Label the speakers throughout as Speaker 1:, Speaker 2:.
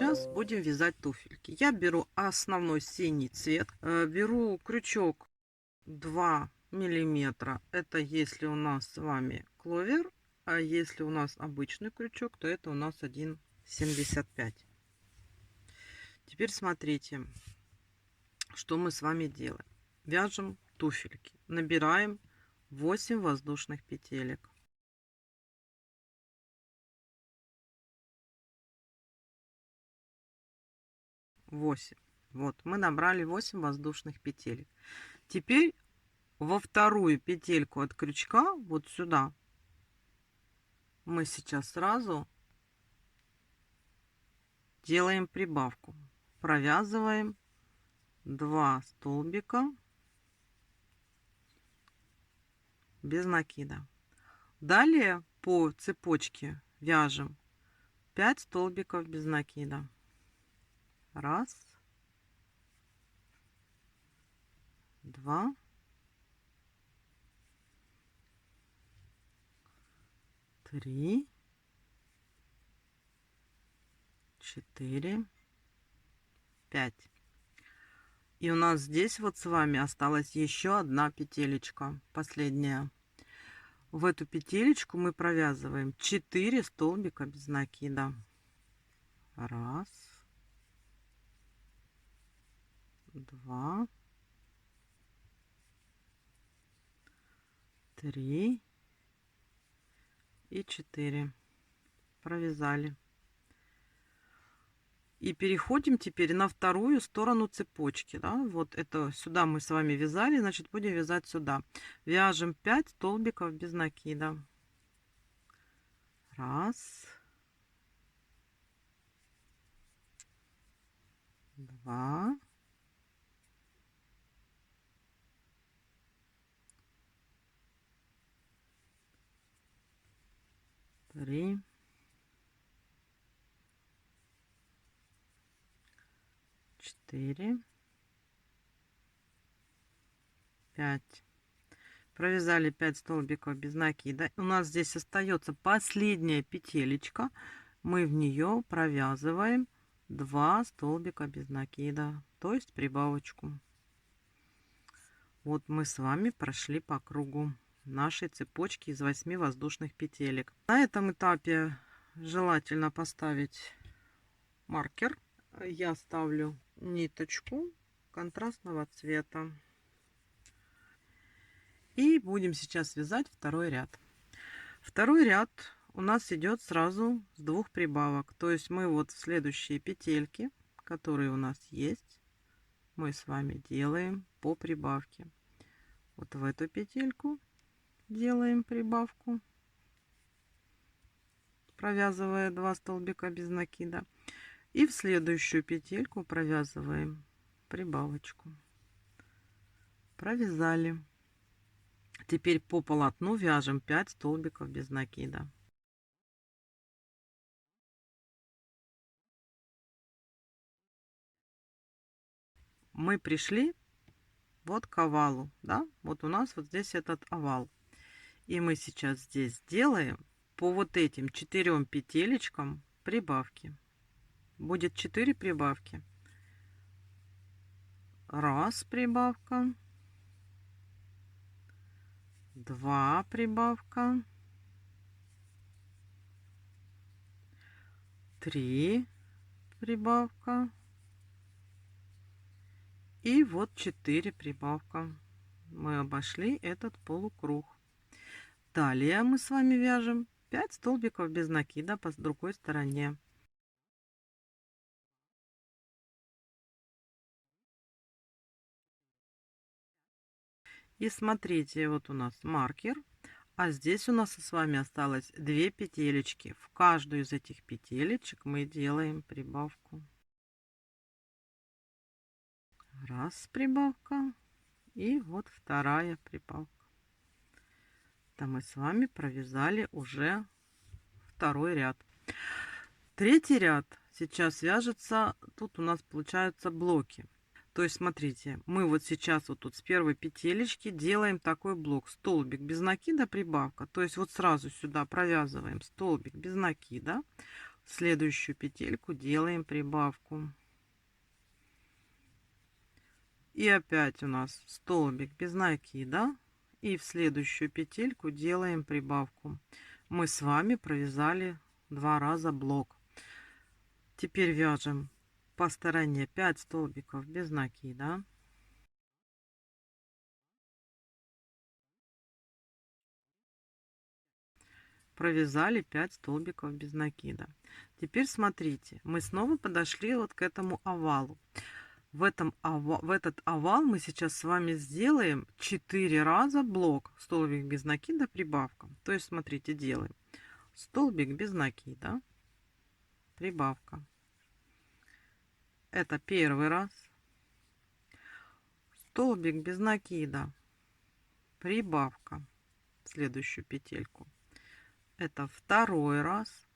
Speaker 1: сейчас будем вязать туфельки. Я беру основной синий цвет, беру крючок 2 миллиметра. Это если у нас с вами кловер, а если у нас обычный крючок, то это у нас 1,75. Теперь смотрите, что мы с вами делаем. Вяжем туфельки. Набираем 8 воздушных петелек. Вот, мы набрали 8 воздушных петелек. Теперь во вторую петельку от крючка, вот сюда, мы сейчас сразу делаем прибавку. Провязываем 2 столбика без накида. Далее по цепочке вяжем 5 столбиков без накида. Раз, два, три, 4, 5. И у нас здесь вот с вами осталась еще одна петелечка, последняя. В эту петелечку мы провязываем 4 столбика без накида. Раз, два, 3 и 4. Провязали. И переходим теперь на вторую сторону цепочки. Да? Вот это сюда мы с вами вязали, значит будем вязать сюда. Вяжем 5 столбиков без накида. Раз, два, три, 4, 5. Провязали 5 столбиков без накида. У нас здесь остается последняя петелечка. Мы в нее провязываем 2 столбика без накида, то есть прибавочку. Вот мы с вами прошли по кругу нашей цепочки из 8 воздушных петелек. На этом этапе желательно поставить маркер. Я ставлю ниточку контрастного цвета. И будем сейчас вязать второй ряд. Второй ряд у нас идет сразу с 2 прибавок. То есть мы вот в следующие петельки, которые у нас есть, мы с вами делаем по прибавке. Вот в эту петельку делаем прибавку, провязывая 2 столбика без накида. И в следующую петельку провязываем прибавочку. Провязали. Теперь по полотну вяжем 5 столбиков без накида. Мы пришли вот к овалу, да, вот у нас вот здесь этот овал. И мы сейчас здесь делаем по вот этим 4 петелечкам прибавки. Будет 4 прибавки. Раз прибавка, 2 прибавка, 3 прибавка и вот 4 прибавка. Мы обошли этот полукруг. Далее мы с вами вяжем 5 столбиков без накида по другой стороне. И смотрите, вот у нас маркер, а здесь у нас с вами осталось 2 петелечки. В каждую из этих петелечек мы делаем прибавку. Раз прибавка и вот вторая прибавка. Это мы с вами провязали уже второй ряд. Третий ряд сейчас вяжется, тут у нас получаются блоки. То есть смотрите, мы вот сейчас вот тут с первой петелечки делаем такой блок: столбик без накида, прибавка. То есть вот сразу сюда провязываем столбик без накида, следующую петельку делаем прибавку. И опять у нас столбик без накида. И в следующую петельку делаем прибавку. Мы с вами провязали 2 раза блок. Теперь вяжем по стороне 5 столбиков без накида. Провязали 5 столбиков без накида. Теперь смотрите, мы снова подошли вот к этому овалу. В этот овал мы сейчас с вами сделаем 4 раза блок. Столбик без накида, прибавка. То есть смотрите, делаем столбик без накида, прибавка. Это первый раз. Столбик без накида, прибавка в следующую петельку. Это второй раз.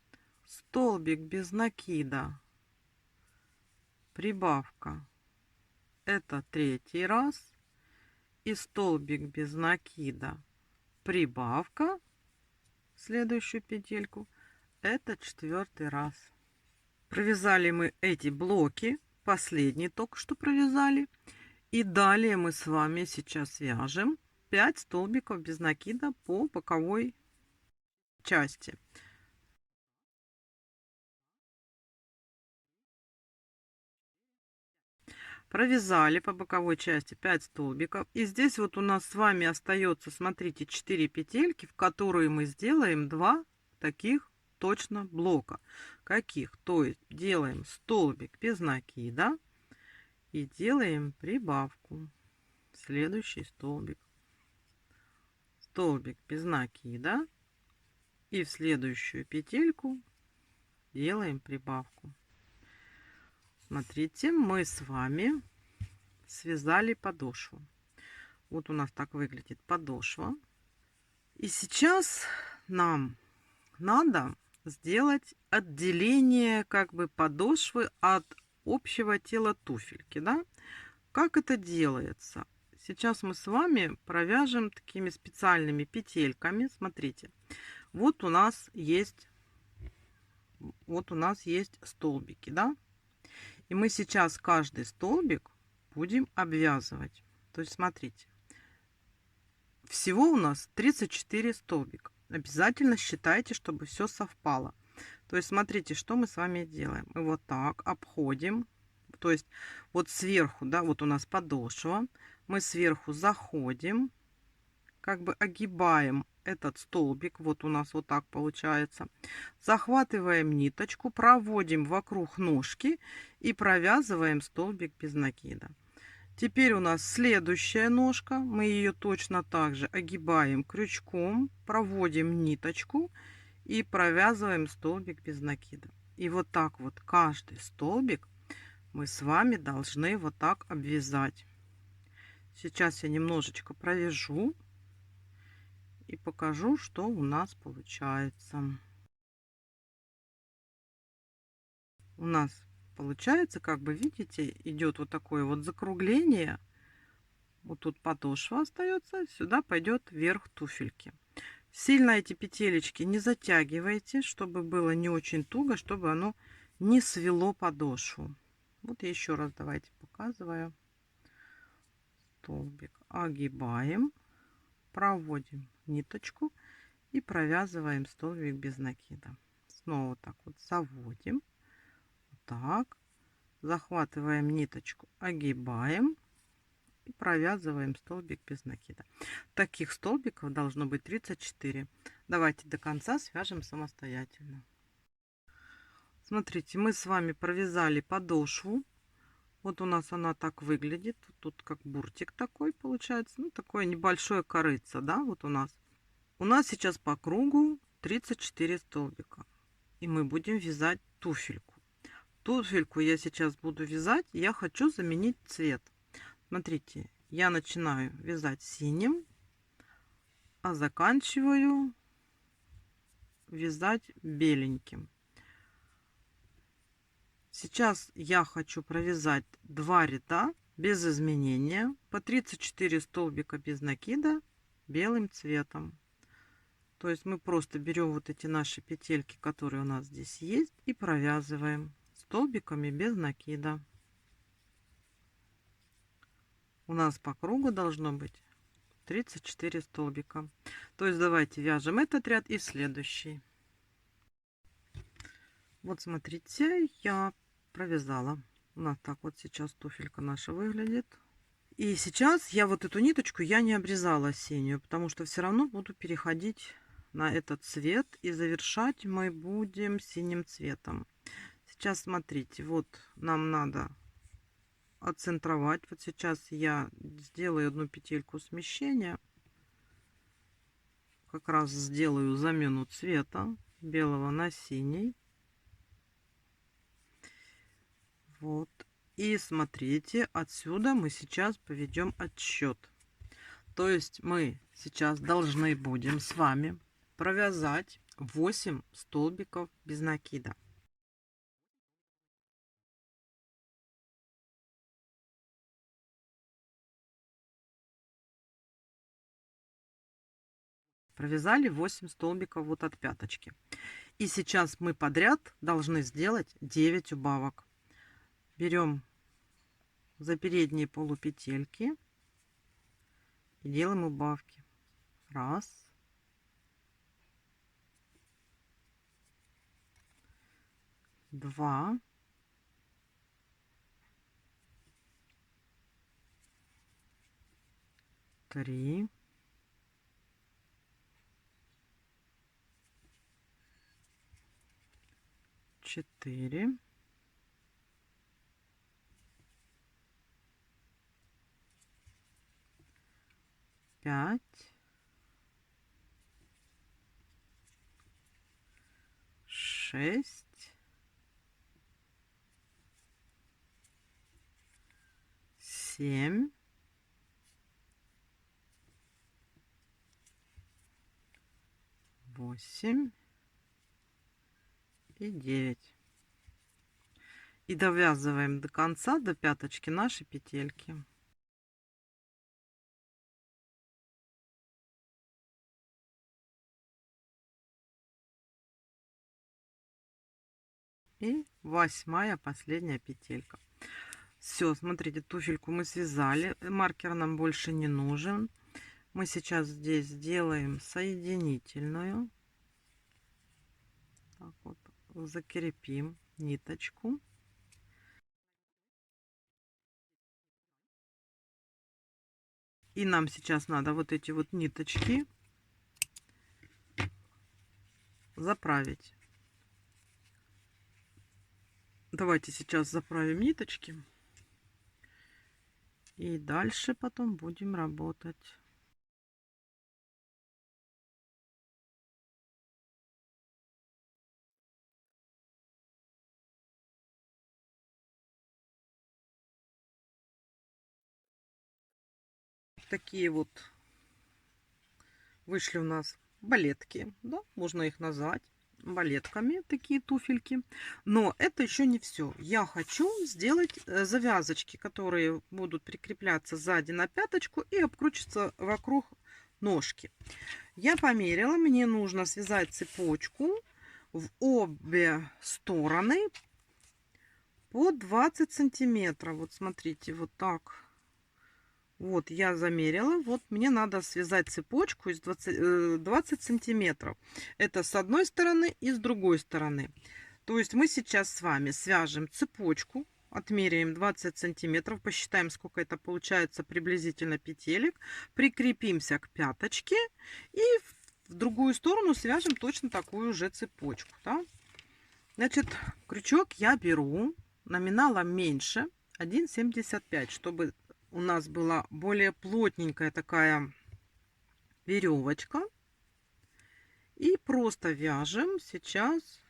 Speaker 1: Столбик без накида, прибавка. Это третий раз. И столбик без накида, прибавка в следующую петельку. Это четвертый раз. Провязали мы эти блоки. Последний только что провязали. И далее мы с вами сейчас вяжем 5 столбиков без накида по боковой части. Провязали по боковой части 5 столбиков. И здесь вот у нас с вами остается, смотрите, 4 петельки, в которые мы сделаем 2 таких точно блока. Каких? То есть делаем столбик без накида и делаем прибавку. Следующий столбик. Столбик без накида. И в следующую петельку делаем прибавку. Смотрите, мы с вами связали подошву. Вот у нас так выглядит подошва. И сейчас нам надо сделать отделение как бы подошвы от общего тела туфельки, да? Как это делается? Сейчас мы с вами провяжем такими специальными петельками. Смотрите, вот у нас есть столбики, да? И мы сейчас каждый столбик будем обвязывать. То есть смотрите, всего у нас 34 столбика. Обязательно считайте, чтобы все совпало. То есть смотрите, что мы с вами делаем. Мы вот так обходим. То есть вот сверху, да, вот у нас подошва. Мы сверху заходим, как бы огибаем этот столбик. Вот у нас вот так получается. Захватываем ниточку, проводим вокруг ножки и провязываем столбик без накида. Теперь у нас следующая ножка. Мы ее точно так же огибаем крючком, проводим ниточку и провязываем столбик без накида. И вот так вот каждый столбик мы с вами должны вот так обвязать. Сейчас я немножечко провяжу и покажу, что у нас получается. У нас получается, как бы видите, идет вот такое вот закругление. Вот тут подошва остается, сюда пойдет верх туфельки. Сильно эти петелечки не затягивайте, чтобы было не очень туго, чтобы оно не свело подошву. Вот я еще раз давайте показываю. Столбик огибаем, проводим ниточку и провязываем столбик без накида. Снова так вот заводим, вот так, захватываем ниточку, огибаем и провязываем столбик без накида. Таких столбиков должно быть 34. Давайте до конца свяжем самостоятельно. Смотрите, мы с вами провязали подошву. Вот у нас она так выглядит. Тут как буртик такой получается. Ну, такое небольшое корыце, да, вот у нас. У нас сейчас по кругу 34 столбика. И мы будем вязать туфельку. Туфельку я сейчас буду вязать. Я хочу заменить цвет. Смотрите, я начинаю вязать синим, а заканчиваю вязать беленьким. Сейчас я хочу провязать 2 ряда без изменения по 34 столбика без накида белым цветом. То есть мы просто берем вот эти наши петельки, которые у нас здесь есть, и провязываем столбиками без накида. У нас по кругу должно быть 34 столбика. То есть давайте вяжем этот ряд и следующий. Вот смотрите, я провязала. У нас так вот сейчас туфелька наша выглядит. И сейчас я вот эту ниточку я не обрезала осеннюю, потому что все равно буду переходить на этот цвет, и завершать мы будем синим цветом. Сейчас смотрите, вот нам надо отцентровать. Вот сейчас я сделаю одну петельку смещения, как раз сделаю замену цвета белого на синий. Вот. И смотрите, отсюда мы сейчас поведем отсчет. То есть мы сейчас должны будем с вами провязать 8 столбиков без накида. Провязали 8 столбиков вот от пяточки. И сейчас мы подряд должны сделать 9 убавок. Берем за передние полупетельки и делаем убавки. Раз. Два. Три. 4. 5. 6. 7. 8 и 9. И довязываем до конца, до пяточки наши петельки. И 8-я последняя петелька. Все, смотрите, туфельку мы связали, маркер нам больше не нужен. Мы сейчас здесь сделаем соединительную. Так вот, закрепим ниточку. И нам сейчас надо вот эти вот ниточки заправить. Давайте сейчас заправим ниточки. И дальше потом будем работать. Такие вот вышли у нас балетки, да, можно их назвать балетками, такие туфельки. Но это еще не все. Я хочу сделать завязочки, которые будут прикрепляться сзади на пяточку и обкручиваться вокруг ножки. Я померила, мне нужно связать цепочку в обе стороны по 20 сантиметров. Вот смотрите, вот так. Вот я замерила, вот мне надо связать цепочку из 20 сантиметров. Это с одной стороны и с другой стороны. То есть мы сейчас с вами свяжем цепочку, отмеряем 20 сантиметров, посчитаем, сколько это получается приблизительно петелек, прикрепимся к пяточке и в другую сторону свяжем точно такую же цепочку. Да? Значит, крючок я беру номиналом меньше 1,75, чтобы у нас была более плотненькая такая веревочка. И просто вяжем сейчас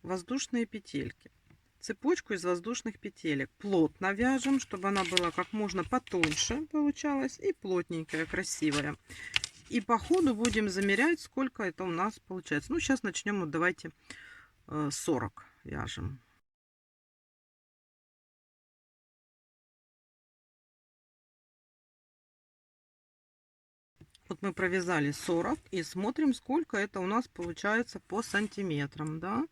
Speaker 1: воздушные петельки. Цепочку из воздушных петелек. Плотно вяжем, чтобы она была как можно потоньше получалась и плотненькая, красивая. И по ходу будем замерять, сколько это у нас получается. Ну, сейчас начнем, вот давайте 40 вяжем. Вот мы провязали 40 и смотрим, сколько это у нас получается по сантиметрам, да?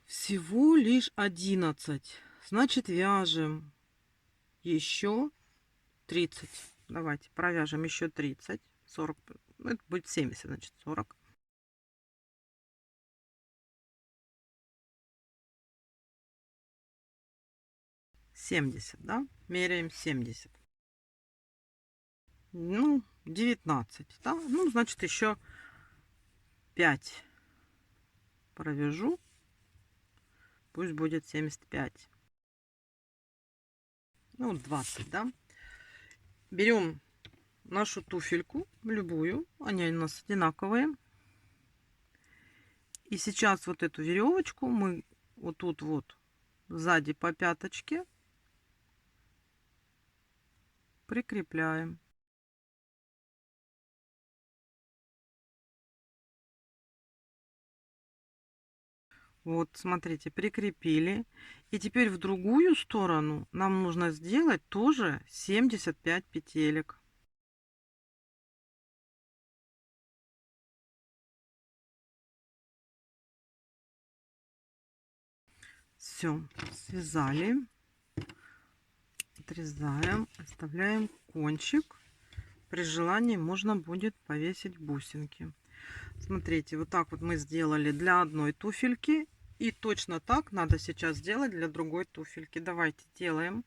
Speaker 1: Всего лишь 11. Значит, вяжем еще 30. Давайте провяжем еще 30. 40. Ну, это будет 70, значит 40. Семьдесят, да? Меряем 70. Ну, 19, да? Ну, значит, еще 5 провяжу. Пусть будет 75. Ну, 20, да? Берем нашу туфельку, любую. Они у нас одинаковые. И сейчас вот эту веревочку мы вот тут вот сзади по пяточке прикрепляем. Вот, смотрите, прикрепили. И теперь в другую сторону нам нужно сделать тоже 75 петелек. Все, связали. Отрезаем, оставляем кончик. При желании можно будет повесить бусинки. Смотрите, вот так вот мы сделали для одной туфельки. И точно так надо сейчас сделать для другой туфельки. Давайте делаем.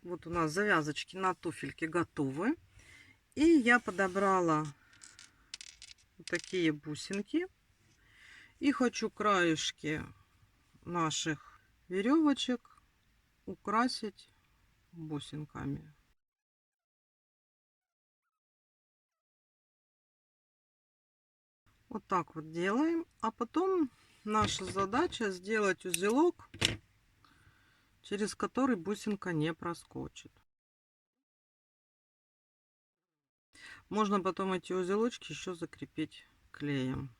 Speaker 1: Вот у нас завязочки на туфельке готовы. И я подобрала вот такие бусинки. И хочу краешки наших веревочек украсить бусинками. Вот так вот делаем. А потом наша задача сделать узелок, через который бусинка не проскочит. Можно потом эти узелочки еще закрепить клеем.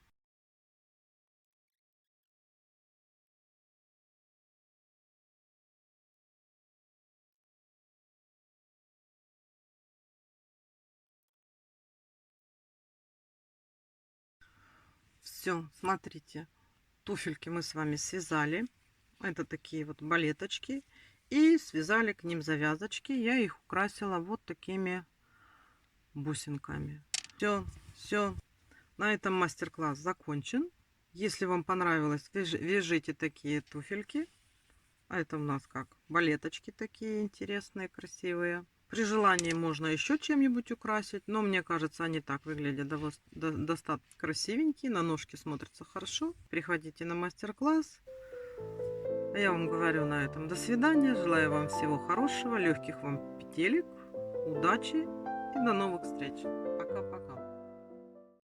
Speaker 1: Все, смотрите, туфельки мы с вами связали. Это такие вот балеточки. И связали к ним завязочки. Я их украсила вот такими бусинками. Все. На этом мастер-класс закончен. Если вам понравилось, вяжите такие туфельки. А это у нас как балеточки такие интересные, красивые. При желании можно еще чем-нибудь украсить, но мне кажется, они так выглядят достаточно красивенькие, на ножки смотрятся хорошо. Приходите на мастер-класс. А я вам говорю на этом до свидания. Желаю вам всего хорошего, легких вам петелек, удачи и до новых встреч.